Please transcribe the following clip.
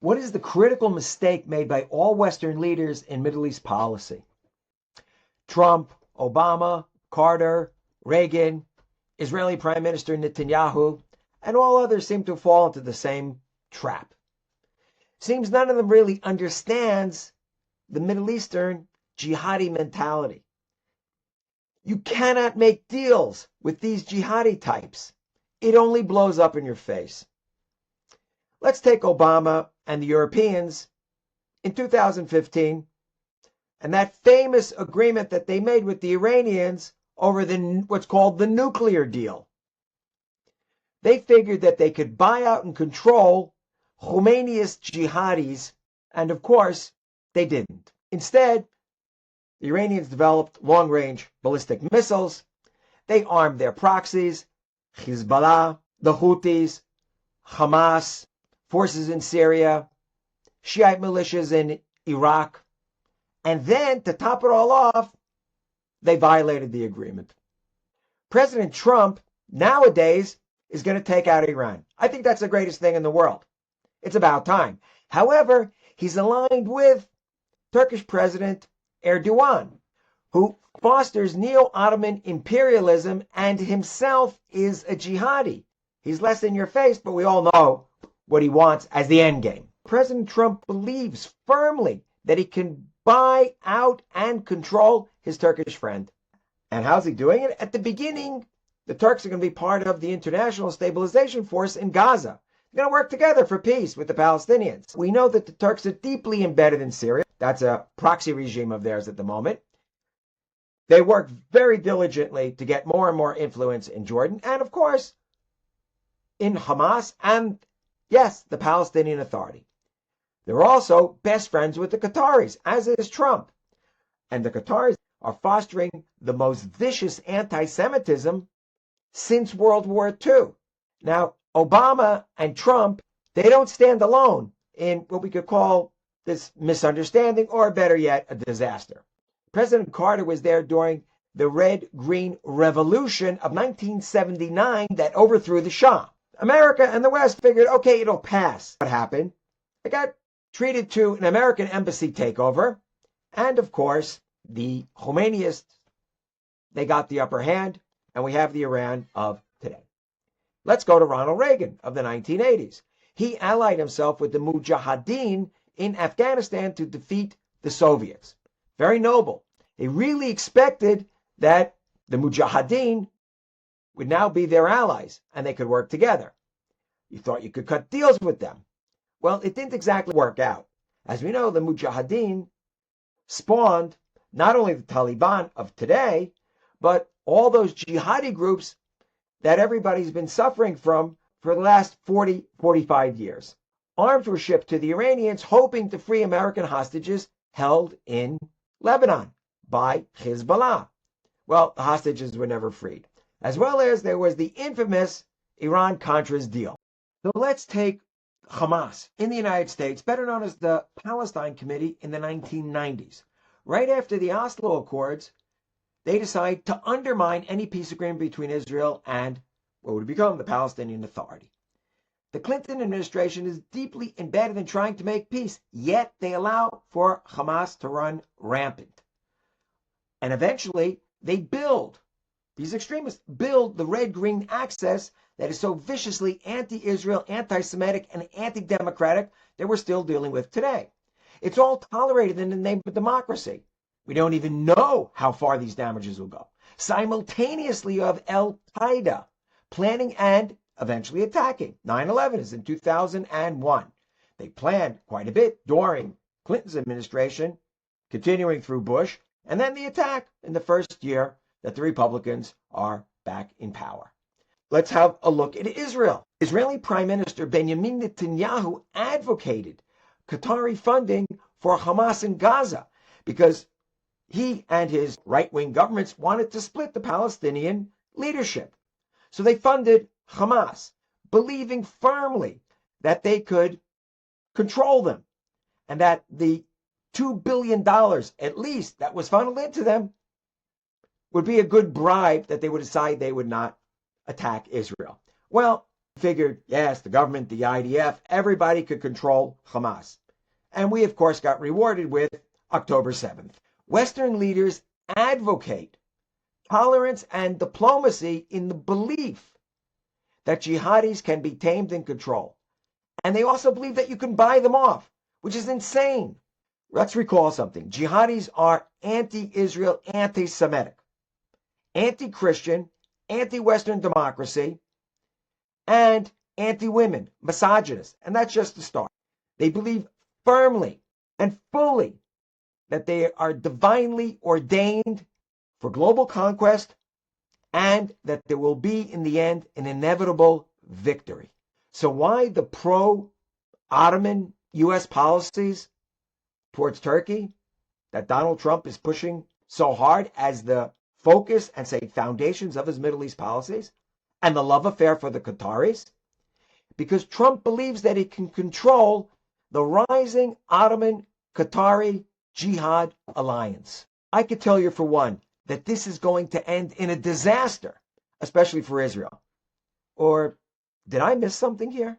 What is the critical mistake made by all Western leaders in Middle East policy? Trump, Obama, Carter, Reagan, Israeli Prime Minister Netanyahu, and all others seem to fall into the same trap. Seems none of them really understands the Middle Eastern jihadi mentality. You cannot make deals with these jihadi types. It only blows up in your face. Let's take Obama and the Europeans in 2015 and that famous agreement that they made with the Iranians over what's called the nuclear deal. They figured that they could buy out and control Khomeiniist jihadis, and of course, they didn't. Instead, the Iranians developed long-range ballistic missiles. They armed their proxies, Hezbollah, the Houthis, Hamas, forces in Syria, Shiite militias in Iraq. And then, to top it all off, they violated the agreement. President Trump, nowadays, is going to take out Iran. I think that's the greatest thing in the world. It's about time. However, he's aligned with Turkish President Erdogan, who fosters neo-Ottoman imperialism and himself is a jihadi. He's less in your face, but we all know what he wants as the end game. President Trump believes firmly that he can buy out and control his Turkish friend. And how's he doing it? At the beginning, the Turks are going to be part of the International Stabilization Force in Gaza. They're going to work together for peace with the Palestinians. We know that the Turks are deeply embedded in Syria. That's a proxy regime of theirs at the moment. They work very diligently to get more and more influence in Jordan and, of course, in Hamas and, yes, the Palestinian Authority. They're also best friends with the Qataris, as is Trump. And the Qataris are fostering the most vicious anti-Semitism since World War II. Now, Obama and Trump, they don't stand alone in what we could call this misunderstanding, or better yet, a disaster. President Carter was there during the Red-Green Revolution of 1979 that overthrew the Shah. America and the West figured, okay, it'll pass. What happened? It got treated to an American embassy takeover. And of course, the Khomeinists, they got the upper hand, and we have the Iran of today. Let's go to Ronald Reagan of the 1980s. He allied himself with the Mujahideen in Afghanistan to defeat the Soviets. Very noble. They really expected that the Mujahideen would now be their allies and they could work together. You thought you could cut deals with them. Well, it didn't exactly work out. As we know, the Mujahideen spawned not only the Taliban of today, but all those jihadi groups that everybody's been suffering from for the last 40, 45 years. Arms were shipped to the Iranians hoping to free American hostages held in Lebanon by Hezbollah. Well, the hostages were never freed. As well as there was the infamous Iran-Contras deal. So let's take Hamas in the United States, better known as the Palestine Committee in the 1990s. Right after the Oslo Accords, they decide to undermine any peace agreement between Israel and what would become the Palestinian Authority. The Clinton administration is deeply embedded in trying to make peace, yet they allow for Hamas to run rampant. And eventually, these extremists build the red-green axis that is so viciously anti-Israel, anti-Semitic, and anti-democratic that we're still dealing with today. It's all tolerated in the name of democracy. We don't even know how far these damages will go. Simultaneously, you have Al-Qaeda planning and eventually attacking. 9/11 is in 2001. They planned quite a bit during Clinton's administration, continuing through Bush, and then the attack in the first year that the Republicans are back in power. Let's have a look at Israel. Israeli Prime Minister Benjamin Netanyahu advocated Qatari funding for Hamas in Gaza because he and his right-wing governments wanted to split the Palestinian leadership. So they funded Hamas, believing firmly that they could control them and that the $2 billion at least that was funneled into them would be a good bribe that they would decide they would not attack Israel. Well, figured, yes, the government, the IDF, everybody could control Hamas. And we, of course, got rewarded with October 7th. Western leaders advocate tolerance and diplomacy in the belief that jihadis can be tamed and controlled. And they also believe that you can buy them off, which is insane. Let's recall something. Jihadis are anti-Israel, anti-Semitic, anti-Christian, anti-Western democracy, and anti-women, misogynist. And that's just the start. They believe firmly and fully that they are divinely ordained for global conquest and that there will be, in the end, an inevitable victory. So why the pro-Ottoman U.S. policies towards Turkey that Donald Trump is pushing so hard as the focus and, say, foundations of his Middle East policies, and the love affair for the Qataris? Because Trump believes that he can control the rising Ottoman Qatari Jihad alliance. I could tell you, for one, that this is going to end in a disaster, especially for Israel. Or did I miss something here?